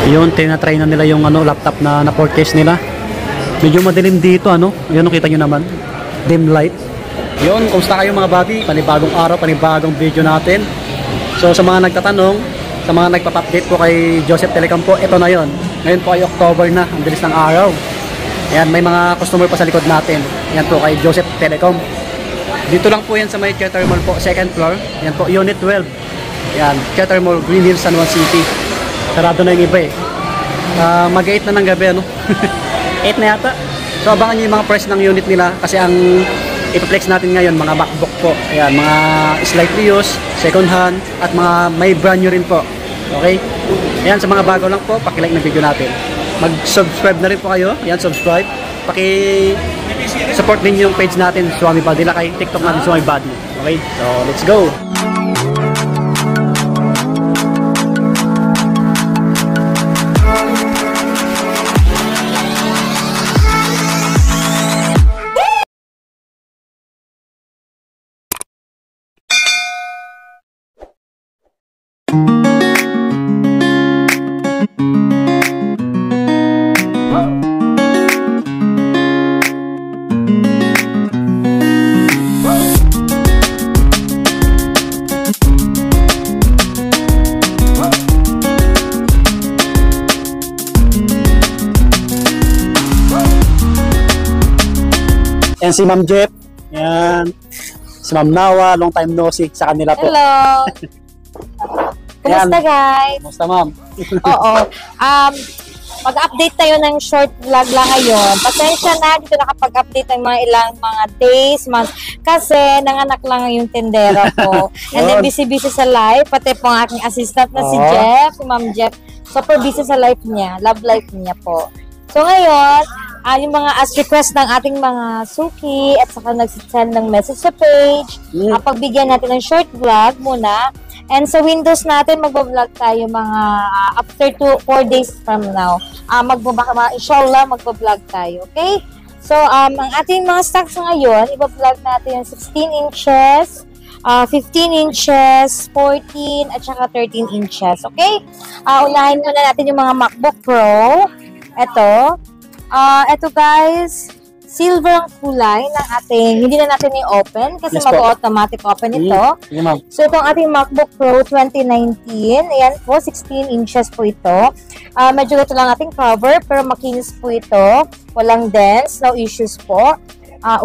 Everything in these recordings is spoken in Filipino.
Yun, tinatry na nila yung laptop na port case nila. Medyo madilim dito, Yun, nakita nyo naman. Dim light. Yun, kumusta kayo mga buddy? Panibagong araw, panibagong video natin. So sa mga nagtatanong, sa mga nagpap-update po kay Joseph Telecom po, ito na yon. Ngayon po ay October na, ang bilis ng araw. Ayan, may mga customer pa sa likod natin. Ayan po kay Joseph Telecom. Dito lang po yan sa may Theater Mall po, second floor. Ayan po, Unit 12. Ayan, Theater Mall, Green Hills, San Juan City. Sarado na yung iba eh. Mag-8 na ng gabi, 8 na yata. So abangan nyo yung mga price ng unit nila kasi ang ipaplex natin ngayon, mga MacBook po. Ayan, mga slightly used, second hand, at mga may brand new rin po. Okay? Ayan, sa mga bago lang po, paki-like na video natin. Mag-subscribe na rin po kayo. Ayan, subscribe. Paki-support din yung page natin, Swami Badila, kay TikTok natin, Swami Badi. Okay? So, let's go! Yan si Ma'am Jeff. Yan. Si Ma'am Nawa. Long time no see sa kanila po. Hello. Kumusta guys? Kumusta ma'am? Oo. Mag-update tayo ng short vlog lang ngayon. Pasensya na, dito nakapag-update ng mga mga days, months. Kasi nanganak lang yung tendera ko. And then busy-busy sa life. Pati po ang aking assistant na si Jeff, si Ma'am Jeff. Super busy sa life niya. Love life niya po. So ngayon, yung mga as request ng ating mga suki at saka nagsisend ng message sa page, pagbigyan natin ng short vlog muna. And sa Windows natin, magbablog tayo mga after 4 days from now. Inshallah, magbablog tayo. Okay? So, ang ating mga stocks ngayon, ibablog natin yung 16 inches, 15 inches, 14, at saka 13 inches. Okay? Unahin muna natin yung mga MacBook Pro. Ito guys, silver ang kulay ng ating, hindi na natin i-open kasi mag-automatic open ito. So itong ating MacBook Pro 2019, ayan po, 16 inches po ito. Medyo ito lang ating cover pero makinis po ito. Walang dents, no issues po.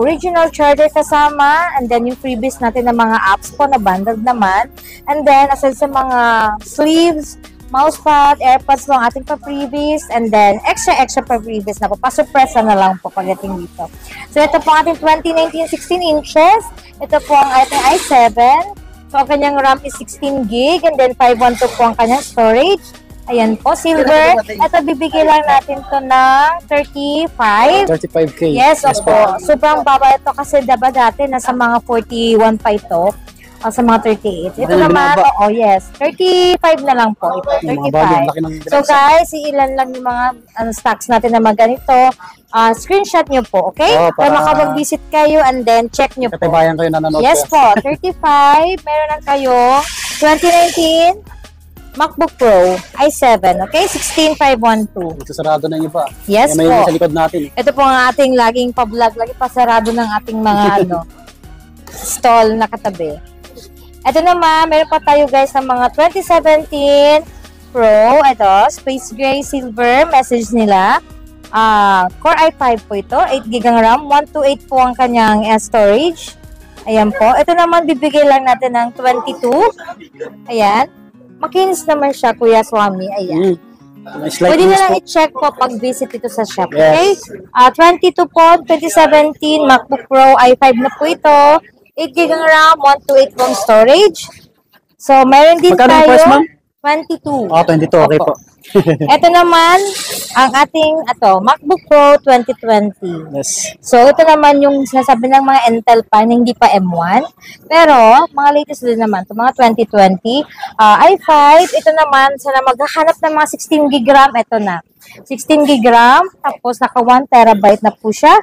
Original charger kasama, and then yung freebies natin ng mga apps po na bundled naman. And then aside sa mga sleeves, mousepad, airpods po ang ating pa-freebies, and then extra pa freebies na po. Pa-surpresa na lang po pagdating dito. So, ito po ang ating 2019 16 inches. Ito po ang ating i7. So, ang kanyang RAM is 16 gig, and then 512 po ang kanyang storage. Ayan po, silver. Ito, bibigay lang natin to ng 35K. Yes, po. Sobrang baba ito kasi diba dati nasa mga 41 pa ito. Sa mga 38. Ito naman, yes. 35 na lang po. Ito, 35. So guys, ilan lang yung mga stocks natin na ganito. Screenshot nyo po, okay? Para makapag-visit kayo and then check nyo po. Katibayan kayo na nanood. Yes po, 35. Meron lang kayo. 2019 MacBook Pro i7, okay? 16512. Ito sarado na yung iba. Yes po. May sa likod natin. Ito po ang ating laging pa-vlog. Lagi pa sarado ng ating mga stall na katabi. Ito naman, meron pa tayo guys ng mga 2017 Pro. Ito, Space Gray Silver. Message nila. Core i5 po ito. 8GB ang RAM. 128 po ang kanyang storage. Ayan po. Ito naman, bibigay lang natin ng 22. Ayan. Makinis naman siya, Kuya Swami. Ayan. Pwede na lang i-check po pag-visit ito sa shop. Okay? 22 po, 2017 MacBook Pro i5 na po ito. 8GB ang RAM, 128 pong storage. So, meron din tayo 22. 22, okay po. Ito naman, ang ating MacBook Pro 2020. Yes. So, ito naman yung sinasabi ng mga Intel pa na hindi pa M1. Pero, mga latest din naman, ito mga 2020. i5, ito naman, sana maghahanap ng mga 16GB RAM, ito na. 16GB RAM, tapos naka 1TB na po siya.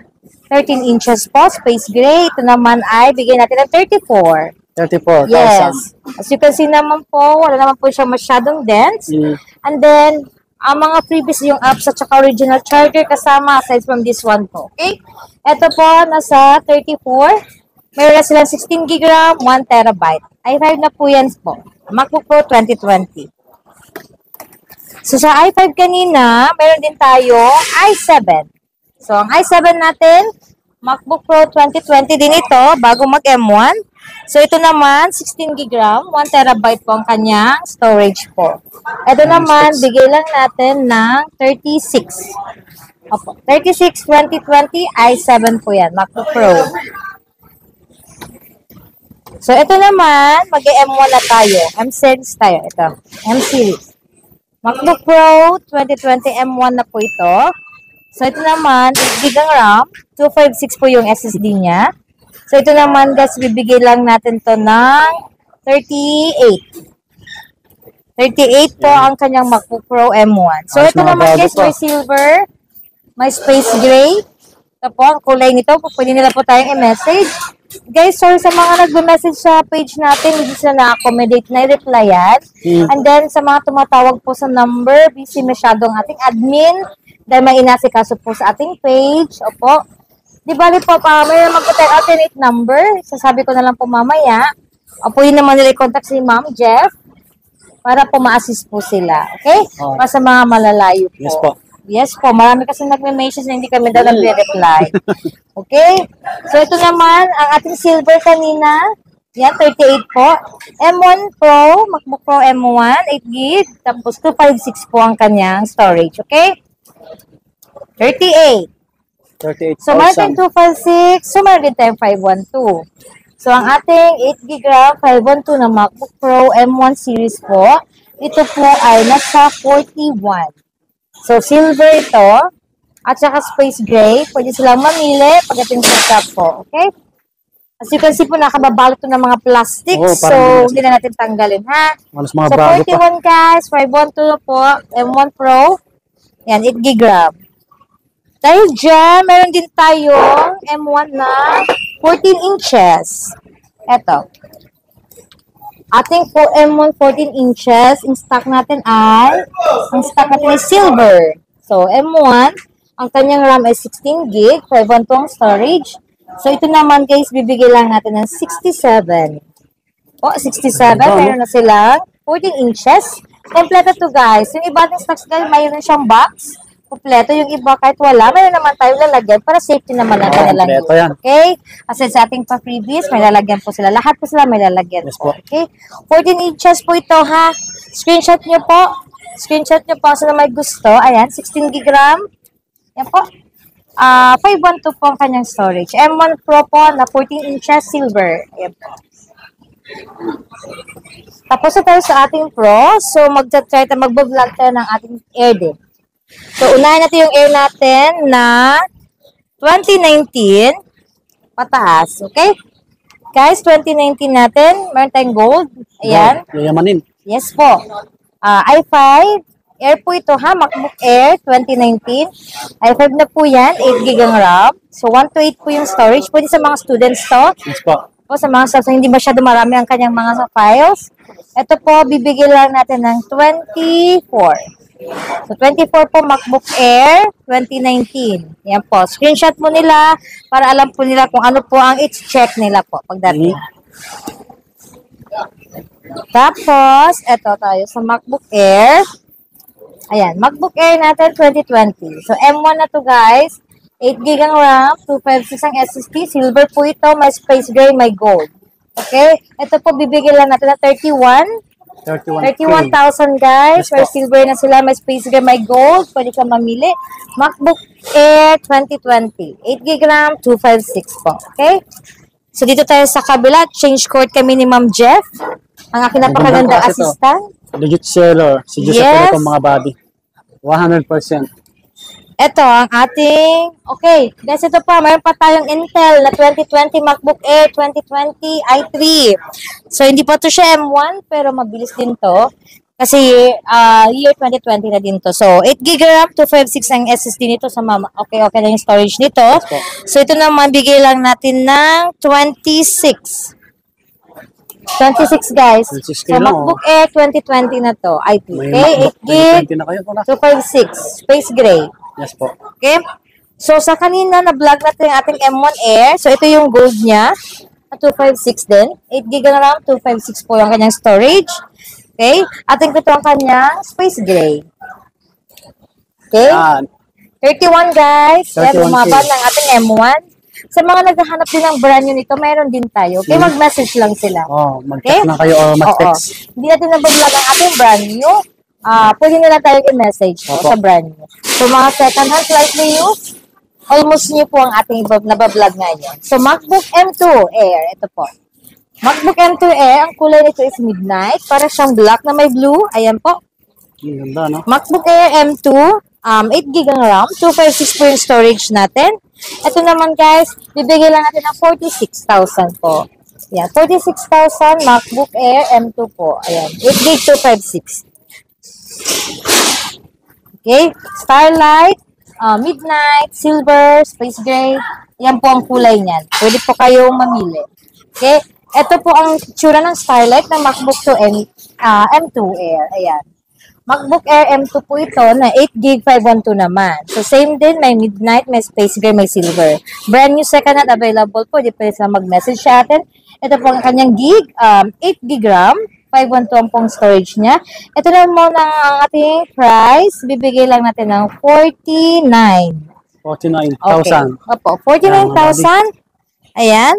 13 inches po, space gray. Ito naman ay bigyan natin ng 34. 34,000. Yes. As you can see naman po, wala naman po siya masyadong dents. And then, ang mga freebies yung apps at saka original charger kasama aside from this one po. Okay? Ito po, nasa 34. Meron na silang 16 gig RAM, 1 terabyte. i5 na po yan po. MacBook Pro 2020. So, sa i5 kanina, meron din tayo i7. So, ang i7 natin, MacBook Pro 2020 din ito, bago mag-M1. So, ito naman, 16 gig RAM, 1 terabyte po ang kanyang storage po. Ito naman, bigay lang natin ng 36. Opo, 36 2020, i7 po yan, MacBook Pro. So, ito naman, mag-M1 na tayo. M-series tayo, ito. M-series. MacBook Pro 2020 M1 na po ito. So, ito naman, 8 GB ang RAM. 256 po yung SSD niya. So, ito naman, guys, bibigay lang natin to ng 38. 38 po ang kanyang MacBook Pro M1. So, ito naman, guys, may silver, may space gray. Ito po, ang kulay nito. Pwede nila po tayong i-message. Guys, sorry sa mga nagme-message sa page natin, hindi sila na-accommodate na i-replyan. And then, sa mga tumatawag po sa number, busy masyadong ating admin dahil may inasikaso po sa ating page. Opo. Di bali po, may mag-try alternate number. Sasabi ko na lang po mamaya. Opo, yun naman nila i-contact si Ma'am Jeff para po ma-assist po sila. Okay? Para sa mga malalayo po. Yes po. Yes po, marami kasi nagme-message na hindi kami daw nagre-reply. Okay? So, ito naman, ang ating silver kanina. Yan, 38 po. M1 Pro, MacBook Pro M1, 8 GB. Tapos, 256 po ang kanyang storage. Okay? 38. 38,000. So, meron tayong 256. So, meron din tayong 512. So, ang ating 8 GB RAM, 512 na MacBook Pro M1 series po. Ito po ay nasa 41. So, silver ito. At saka space gray. Pwede silang mamili pagdating sa shop po. Okay? As you can see po, nakababalot ito ng mga plastics. So, hindi na natin tanggalin, ha? Mga So, bago 41 guys. 512 po. M1 Pro. Yan, 8 GB RAM. Dahil dyan, meron din tayong M1 na 14 inches. Ito. Ating M1 14 inches, ang stock natin is silver. So, M1, ang kanyang RAM ay 16 gig, 512 ang storage. So, ito naman guys, bibigay lang natin ng 67. O, 67, meron na silang 14 inches. Kompleto to guys. Yung iba ating stocks guys, mayroon siyang box. Kompleto. Yung iba kahit wala, mayroon naman tayo lalagyan para safety naman natin lalagyan. Okay? Kasi sa ating pa-freebies, may lalagyan po sila. Lahat po sila may lalagyan. Yes po. Okay? 14 inches po ito ha. Screenshot nyo po. Screenshot nyo po sa may gusto. Ayan, 16 gig RAM. Yan po. 512 po ang kanyang storage. M1 Pro po na 14 inches silver. Ayan po. Tapos na tayo sa ating Pro. So, mag-try tayo, mag-vlog tayo ng ating air din. So, unahin natin yung air natin na 2019 pataas. Okay? Guys, 2019 natin, meron tayong gold. Ayan. Yayamanin. Yes po. i5, Air po ito ha, MacBook Air 2019. i5 na po yan, 8 GB ang RAM. So, 128 po yung storage. Pwede sa mga students to. Yes po. O sa mga staff, so hindi masyado marami ang kanyang mga files. Ito po, bibigyan lang natin ng 24. So, 24 po MacBook Air 2019. Yan po. Screenshot mo nila para alam po nila kung ano po ang i-check nila po pagdating. Tapos, eto tayo sa MacBook Air. Ayan, MacBook Air natin 2020. So, M1 na to guys. 8 GB ang RAM, 256 ang SSD. Silver po ito, may space gray, may gold. Okay? Ito po, bibigyan lang natin na 31,000 guys. Yes, silver na sila. May space gray, may gold. Pwede ka mamili. MacBook Air 2020. 8 GB RAM, 256 po. Okay? So, dito tayo sa kabila. Change cord kami ni Ma'am Jeff. Ang aking napakagandang assistant. Legit seller. Si Joseph yes. Telecom mga body. 100%. Ito ang ating, okay, guys, ito pa, mayroon pa tayong Intel na 2020 MacBook Air 2020 i3. So, hindi pa to siya M1, pero mabilis din to. Kasi, year 2020 na din to. So, 8 GB RAM, 256 ang SSD nito sa mama. Okay na yung storage nito. So, ito naman, bigay lang natin ng 26. 26 guys. 26K So, lang, MacBook Air 2020 na to. May i2, okay? MacBook 8 gig, 2020 na kayo pala. 256, space gray. Yes po. Okay? So, sa kanina na-vlog natin yung ating M1 Air. So, ito yung gold niya. 256 din. 8 gig na RAM, 256 po yung kanyang storage. Okay? Ating ito ang kanyang space gray. Okay? Yan. 31 guys. Yan, 31K. bumaba ng ating M1. Sa mga naghahanap din ng brand new nito, meron din tayo. Okay, mag-message lang sila. Oh, mag-text na kayo o mag-text. Oo. Hindi natin nabablog ang ating brand new. Pwede nila tayo i-message Opo. sa brand new. So, mga second hand, slightly used, almost new po ang ating nabablog ngayon. So, MacBook M2 Air. Ito po. MacBook M2 Air, ang kulay nito is midnight. Para siyang black na may blue. Ayan po. Ang ganda, no? MacBook Air M2, 8 GB ang RAM, 256 po yung storage natin. Ito naman guys, bibigyan lang natin ng 46,000 po. Ayan, 46,000 MacBook Air M2 po. Ayan, 8 GB 256. Okay, Starlight, Midnight, Silver, Space Gray. Yan po ang kulay niyan. Pwede po kayong mamili. Okay, ito po ang tsura ng Starlight ng MacBook M2 Air. Ayan. MacBook Air M2 po ito na 8 GB 512 naman. So, same din. May Midnight, may Space Gray, may Silver. Brand new second hand available po. Di pwede sila mag-message sa atin. Ito po ang kanyang gig. 8 GB RAM. 512 ang pong storage niya. Ito na muna ang ating price. Bibigay lang natin ng 49. 49,000. Opo, 49,000. Ayan.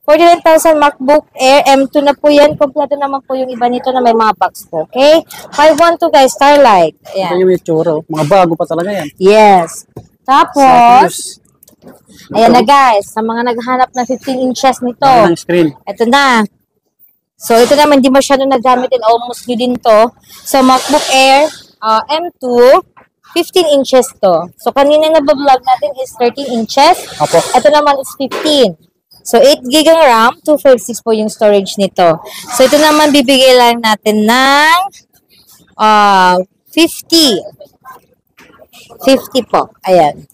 49,000 MacBook Air M2 na po yan. Kompleto naman po yung iba nito na may mga box po. Okay? 512 guys, Starlight. Ito Ayan. yung itsura. Mga bago pa talaga yan. Yes. Tapos, Tapos, ayan na guys. Sa mga naghanap ng 15 inches nito. ng screen. Ito na. So, ito naman, di masyado nagamit din. Almost new din to. So, MacBook Air M2, 15 inches to. So, kanina na vlog natin is 13 inches. Apo. Ito naman is 15. So, 8 GB ang RAM, 256 po yung storage nito. So, ito naman bibigay lang natin ng 50. 50 po. Ayan.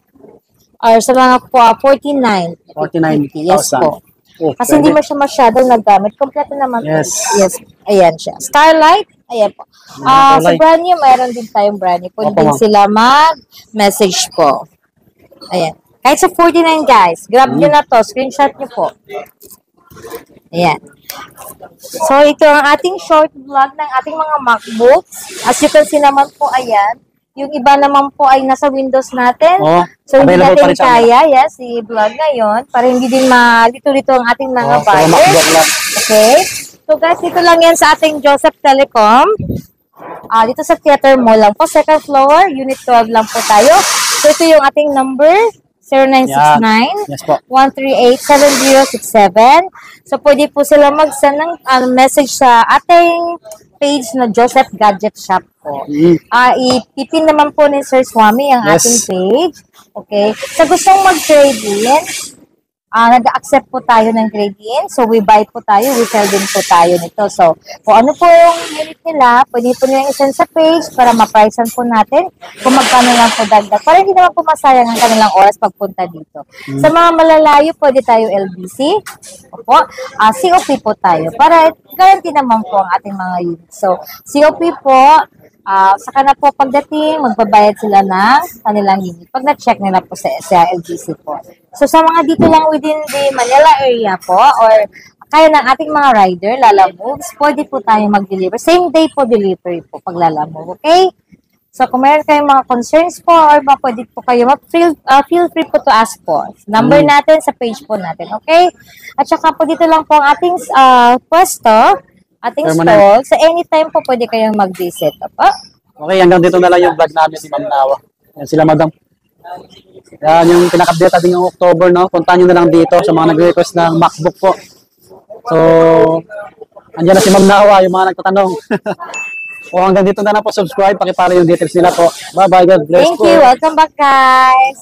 Or sa mga po, 49. 49,000. Yes po. Oh, Kasi hindi pwede. mo siya masyadong nagamit. Kompleto naman po. Yes. Yes. Ayan siya. Starlight. Ayan po. Sa kulay. brand new, mayroon din tayong brand new. Pwede Opo, din ma'am. sila mag-message po. Ayan. Kahit sa 49 guys. Grab nyo na to. Screenshot nyo po. Ayan. So, ito ang ating short vlog ng ating mga MacBooks. As you can see naman po, ayan. Yung iba naman po ay nasa Windows natin. Oh, So, hindi available pa natin rin sa amin. kaya, yes, i-vlog ngayon para hindi din malito-lito ang ating mga Oh, kaya buyers. MacBook lang. Okay? So, guys, dito lang yan sa ating Joseph Telecom. Dito sa Theater Mall lang po. Second floor, Unit 12 lang po tayo. So, ito yung ating number, 0969 Yes po. 138-7067. So, pwede po sila mag-send ng message sa ating page na Joseph Gadget Shop po. Ipipin naman po ni Sir Swami ang Yes. ating page. Okay? Sa gustong mag-trade in, nag-accept po tayo ng trade-in. So, we buy po tayo, we sell din po tayo nito. So, kung ano po yung unit nila, pwede po nyo i-send sa page para ma-pricean po natin kung magkano lang po dagdag. Para hindi naman po masayang ang kanilang oras pagpunta dito. Sa mga malalayo, pwede tayo LBC. Opo. COP po tayo. Para guarantee naman po ang ating mga units. So, COP po, saka na po pagdating, magbabayad sila ng kanilang unit. Pag na-check nila po sa LGC po. So, sa mga dito lang within the Manila area po, or kaya ng ating mga rider, Lala Moves, pwede po tayo mag-deliver. Same day po delivery po pag Lala Move, okay? So, kung meron kayong mga concerns po, or pwede po kayo, feel free po to ask po. Number natin sa page po natin, okay? At saka po dito lang po ang ating pwesto, ating stall. Permanent. So, anytime po pwede kayong mag-visit. Opo? Okay, hanggang dito na lang yung vlog namin si Ma'am Nawa. Yan sila, Madam. Yan yung pinaka-update natin yung October, no? Puntahan nyo na lang dito sa mga nag-request ng MacBook po. So, andyan na si Ma'am Nawa, yung mga nagtatanong. O hanggang dito na lang po, subscribe, pakipara yung details nila po. Bye-bye, God bless Thank po. you. Welcome back, guys.